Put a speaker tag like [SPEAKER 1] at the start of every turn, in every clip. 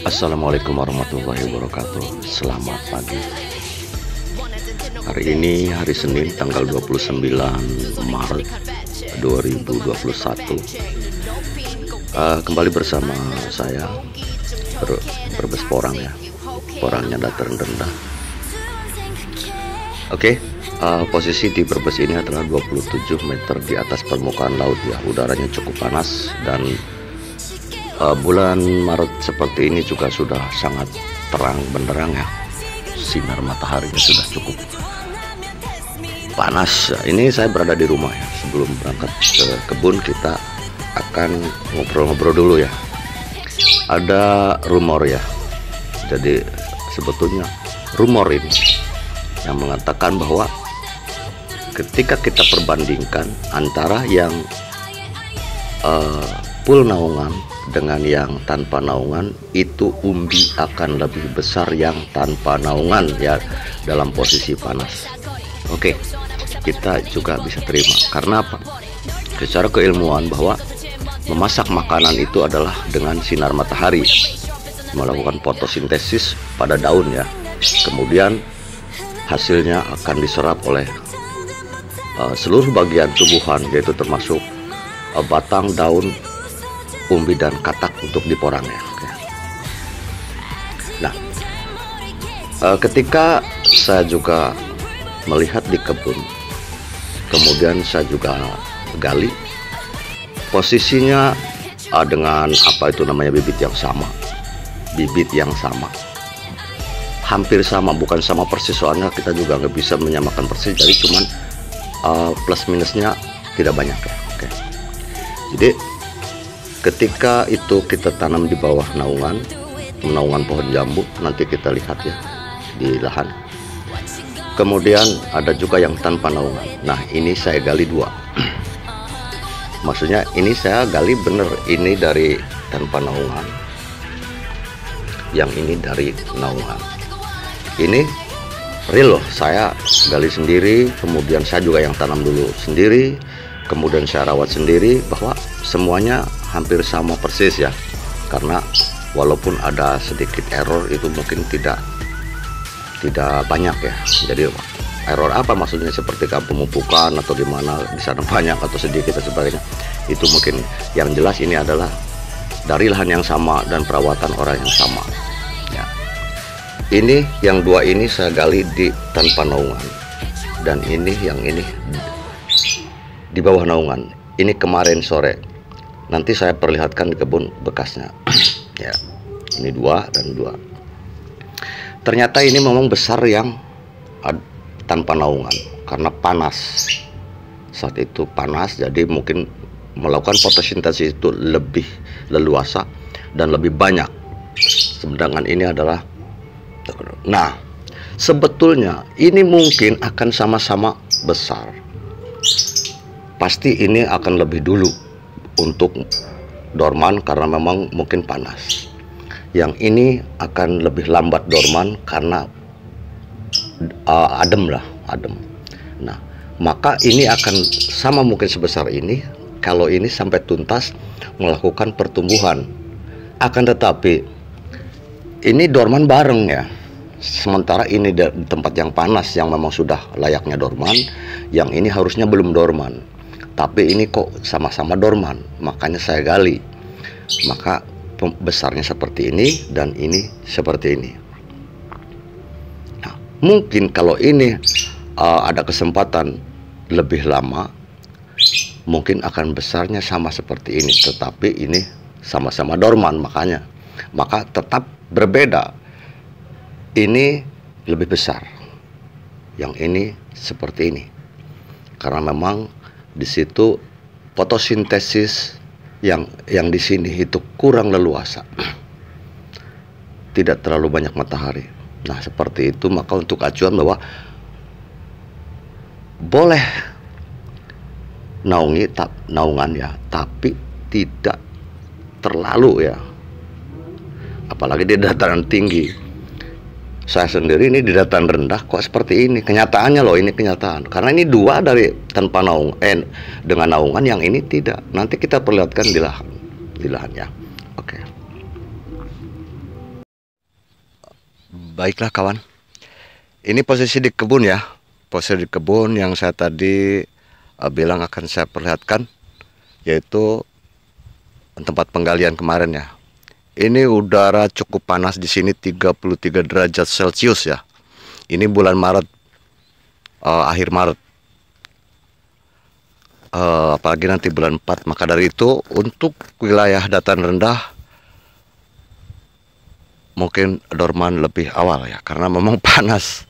[SPEAKER 1] Assalamualaikum warahmatullahi wabarakatuh. Selamat pagi. Hari ini hari Senin tanggal 29 Maret 2021. Kembali bersama saya Brebes Porang ya. Porangnya dataran rendah. Oke, posisi di Brebes ini adalah 27 meter di atas permukaan laut ya. Udaranya cukup panas dan bulan Maret seperti ini juga sudah sangat terang benderang ya. Sinar mataharinya sudah cukup panas. Ini saya berada di rumah ya. Sebelum berangkat ke kebun kita akan ngobrol-ngobrol dulu ya. Ada rumor ya. Jadi sebetulnya rumor ini yang mengatakan bahwa ketika kita perbandingkan antara yang full naungan dengan yang tanpa naungan, itu umbi akan lebih besar yang tanpa naungan ya, dalam posisi panas. Oke, kita juga bisa terima karena apa? Secara keilmuan bahwa memasak makanan itu adalah dengan sinar matahari, melakukan fotosintesis pada daun ya, kemudian hasilnya akan diserap oleh seluruh bagian tumbuhan, yaitu termasuk batang, daun, umbi dan katak untuk diporang ya. Nah, ketika saya juga melihat di kebun, kemudian saya juga gali posisinya dengan apa itu namanya, bibit yang sama, hampir sama, bukan sama persis, soalnya kita juga nggak bisa menyamakan persis, jadi cuman plus minusnya tidak banyak ya. Oke. Jadi ketika itu kita tanam di bawah naungan pohon jambu, nanti kita lihat ya di lahan. Kemudian ada juga yang tanpa naungan. Nah, ini saya gali dua. Maksudnya ini saya gali bener, ini dari tanpa naungan, yang ini dari naungan. Ini real loh, saya gali sendiri, kemudian saya juga yang tanam dulu sendiri, kemudian saya rawat sendiri, bahwa semuanya hampir sama persis ya. Karena walaupun ada sedikit error, itu mungkin tidak banyak ya. Jadi error apa maksudnya, seperti pemupukan atau di mana di sana banyak atau sedikit dan sebagainya, itu mungkin. Yang jelas ini adalah dari lahan yang sama dan perawatan orang yang sama ya. Ini yang dua ini saya gali di tanpa naungan, dan ini yang ini di bawah naungan. Ini kemarin sore, nanti saya perlihatkan di kebun bekasnya ya. Ini dua dan dua. Ternyata ini memang besar yang tanpa naungan karena panas. Saat itu panas, jadi mungkin melakukan fotosintesis itu lebih leluasa dan lebih banyak. Sedangkan ini adalah, nah sebetulnya ini mungkin akan sama-sama besar. Pasti ini akan lebih dulu untuk dorman karena memang mungkin panas. Yang ini akan lebih lambat dorman karena adem. Nah, maka ini akan sama mungkin sebesar ini kalau ini sampai tuntas melakukan pertumbuhan. Akan tetapi ini dorman bareng ya. Sementara ini di tempat yang panas yang memang sudah layaknya dorman, yang ini harusnya belum dorman. Tapi ini kok sama-sama dorman, makanya saya gali. Maka besarnya seperti ini dan ini seperti ini. Nah, mungkin kalau ini ada kesempatan lebih lama, mungkin akan besarnya sama seperti ini. Tetapi ini sama-sama dorman, maka tetap berbeda. Ini lebih besar, yang ini seperti ini, karena memang di situ fotosintesis yang di sini itu kurang leluasa, tidak terlalu banyak matahari. Nah, seperti itu, maka untuk acuan bahwa boleh naungan ya, tapi tidak terlalu ya, apalagi di dataran tinggi. Saya sendiri ini di dataran rendah kok seperti ini. Kenyataannya loh, ini kenyataan. Karena ini dua dari tanpa naungan dengan naungan, yang ini tidak. Nanti kita perlihatkan di lahan ya. Oke. Baiklah kawan. Ini posisi di kebun ya. Posisi di kebun yang saya tadi bilang akan saya perlihatkan, yaitu tempat penggalian kemarin ya. Ini udara cukup panas di sini, 33 derajat Celcius ya. Ini bulan Maret, akhir Maret. Apalagi nanti bulan 4. Maka dari itu untuk wilayah dataran rendah mungkin Dorman lebih awal ya, karena memang panas.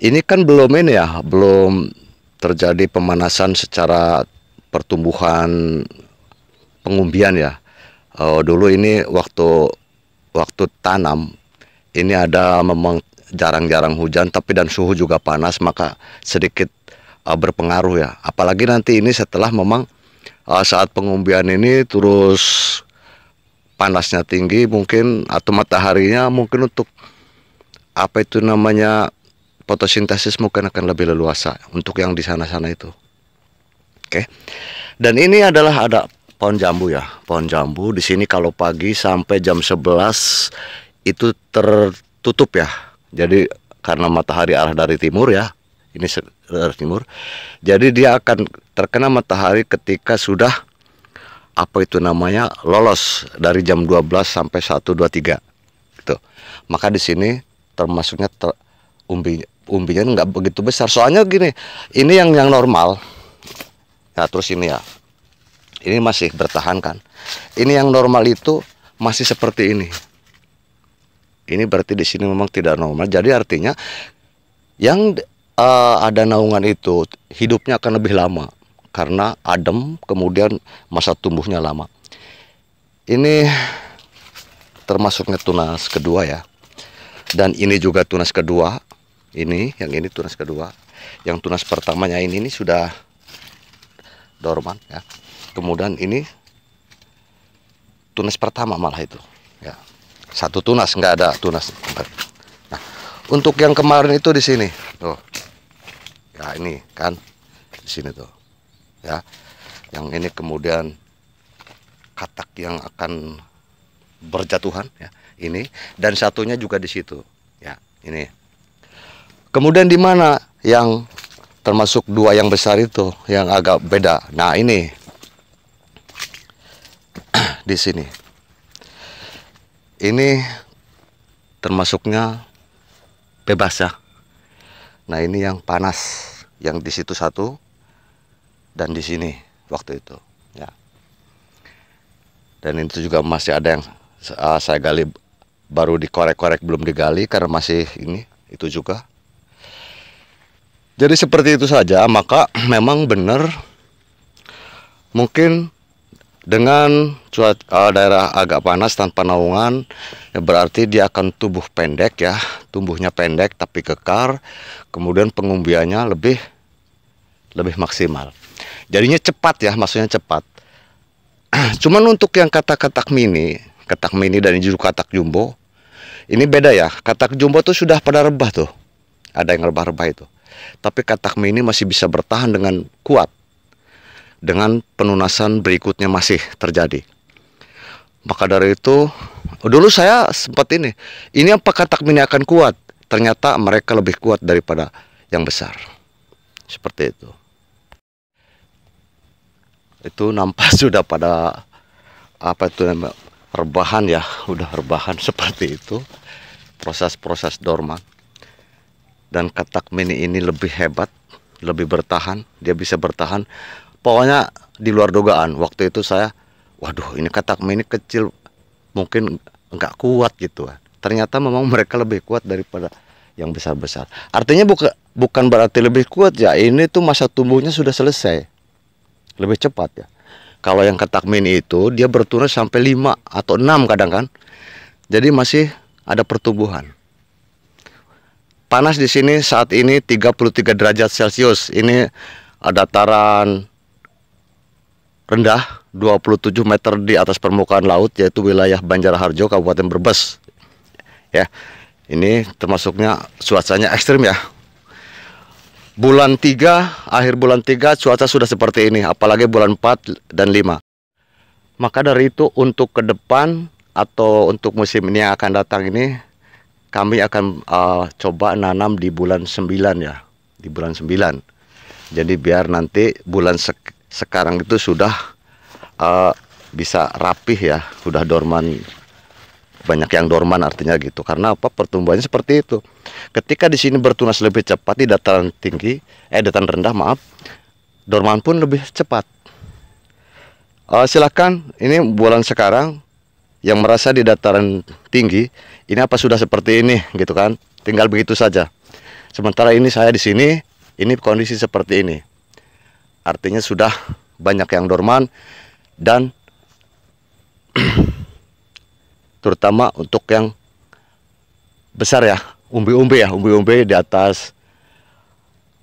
[SPEAKER 1] Ini kan belum ini ya, belum terjadi pemanasan secara pertumbuhan pengumbian ya. Dulu ini waktu tanam ini ada memang jarang-jarang hujan, tapi dan suhu juga panas, maka sedikit berpengaruh ya. Apalagi nanti ini setelah memang saat pengumbian ini terus panasnya tinggi mungkin, atau mataharinya mungkin untuk apa itu namanya fotosintesis mungkin akan lebih leluasa untuk yang di sana-sana itu. Oke. Dan ini adalah ada pohon jambu ya. Pohon jambu di sini kalau pagi sampai jam 11 itu tertutup ya. Jadi karena matahari arah dari timur ya. Ini dari timur. Jadi dia akan terkena matahari ketika sudah apa itu namanya lolos dari jam 12 sampai 1:23 gitu. Maka di sini termasuknya umbinya nggak begitu besar. Soalnya gini, ini yang normal. Nah, terus ini ya. Ini masih bertahan kan. Ini yang normal itu masih seperti ini. Ini berarti di sini memang tidak normal. Jadi artinya yang ada naungan itu hidupnya akan lebih lama karena adem, kemudian masa tumbuhnya lama. Ini termasuknya tunas kedua ya. Dan ini juga tunas kedua. Yang ini tunas kedua. Yang tunas pertamanya ini sudah dorman ya. Kemudian ini tunas pertama malah itu ya. Satu tunas, nggak ada tunas. Nah, untuk yang kemarin itu di sini tuh. Ya ini kan di sini tuh. Ya. Yang ini kemudian katak yang akan berjatuhan ya. Ini dan satunya juga di situ. Ya, ini. Kemudian di mana yang termasuk dua yang besar itu yang agak beda. Nah, ini di sini. Ini termasuknya bebas ya. Nah, ini yang panas, yang di situ satu dan di sini waktu itu ya. Dan itu juga masih ada yang saya gali, baru dikorek-korek, belum digali karena masih ini itu juga. Jadi seperti itu saja. Maka memang benar mungkin dengan daerah agak panas tanpa naungan ya, berarti dia akan tumbuh pendek ya, tumbuhnya pendek tapi kekar, kemudian pengumbiannya lebih maksimal. Jadinya cepat ya, maksudnya cepat. Cuman untuk yang katak mini dan juga katak jumbo ini beda ya. Katak jumbo tuh sudah pada rebah tuh, ada yang rebah-rebah itu. Tapi katak mini masih bisa bertahan dengan kuat. Dengan penunasan berikutnya masih terjadi. Maka dari itu, dulu saya sempat ini apa katak mini akan kuat? Ternyata mereka lebih kuat daripada yang besar. Seperti itu. Itu nampak sudah pada apa itu namanya rebahan ya, udah rebahan seperti itu. Proses-proses dorman. Dan katak mini ini lebih hebat, lebih bertahan, dia bisa bertahan. Pokoknya di luar dugaan. Waktu itu saya, waduh ini katak mini kecil, mungkin nggak kuat gitu. Ternyata memang mereka lebih kuat daripada yang besar-besar. Artinya bukan berarti lebih kuat ya, ini tuh masa tumbuhnya sudah selesai. Lebih cepat ya. Kalau yang katak mini itu, dia bertunas sampai 5 atau 6 kadang kan. Jadi masih ada pertumbuhan. Panas di sini saat ini 33 derajat Celcius. Ini dataran rendah 27 meter di atas permukaan laut, yaitu wilayah Banjarharjo, Kabupaten Brebes. Ya. Ini termasuknya cuacanya ekstrim ya. Bulan 3, akhir bulan 3 cuaca sudah seperti ini, apalagi bulan 4 dan 5. Maka dari itu untuk ke depan atau untuk musim ini yang akan datang ini, kami akan coba nanam di bulan 9 ya, di bulan 9. Jadi biar nanti bulan sekarang itu sudah bisa rapih ya, sudah dorman, banyak yang dorman artinya gitu. Karena apa? Pertumbuhannya seperti itu. Ketika di sini bertunas lebih cepat di dataran tinggi, dataran rendah maaf, dorman pun lebih cepat. Silakan, ini bulan sekarang yang merasa di dataran tinggi, ini apa sudah seperti ini gitu kan? Tinggal begitu saja. Sementara ini saya di sini, ini kondisi seperti ini. Artinya sudah banyak yang dorman dan terutama untuk yang besar ya, umbi-umbi di atas,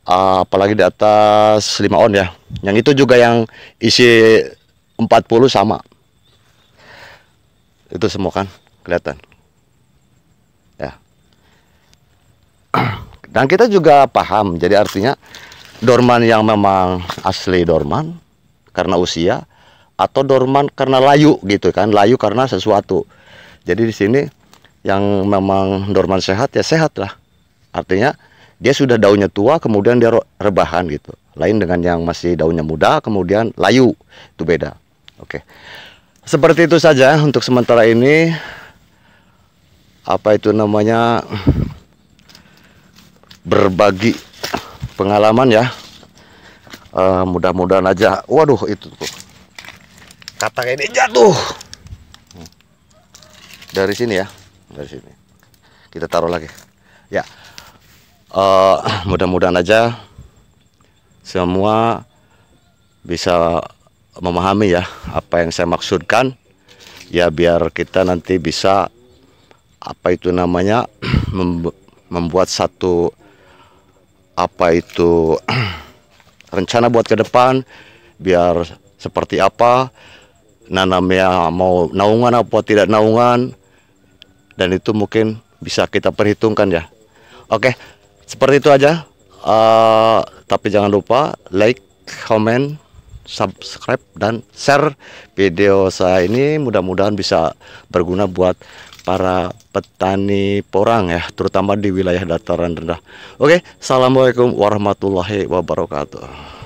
[SPEAKER 1] apalagi di atas 5 on ya. Yang itu juga yang isi 40 sama. Itu semua kan kelihatan. Ya. Dan kita juga paham, jadi artinya dorman yang memang asli dorman karena usia atau dorman karena layu gitu kan, layu karena sesuatu. Jadi di sini yang memang dorman sehat ya sehat lah. Artinya dia sudah daunnya tua kemudian dia rebahan gitu. Lain dengan yang masih daunnya muda kemudian layu, itu beda. Oke. Seperti itu saja untuk sementara ini. Apa itu namanya, berbagi pengalaman ya. Mudah-mudahan aja. Waduh, itu tuh katak ini jatuh dari sini ya, dari sini kita taruh lagi ya. Mudah-mudahan aja semua bisa memahami ya apa yang saya maksudkan ya, biar kita nanti bisa apa itu namanya membuat satu apa itu rencana buat ke depan, biar seperti apa nanamnya, mau naungan apa tidak naungan, dan itu mungkin bisa kita perhitungkan ya. Oke, seperti itu aja. Tapi jangan lupa like, comment, subscribe, dan share video saya ini. Mudah-mudahan bisa berguna buat para petani porang ya, terutama di wilayah dataran rendah. Oke, assalamualaikum warahmatullahi wabarakatuh.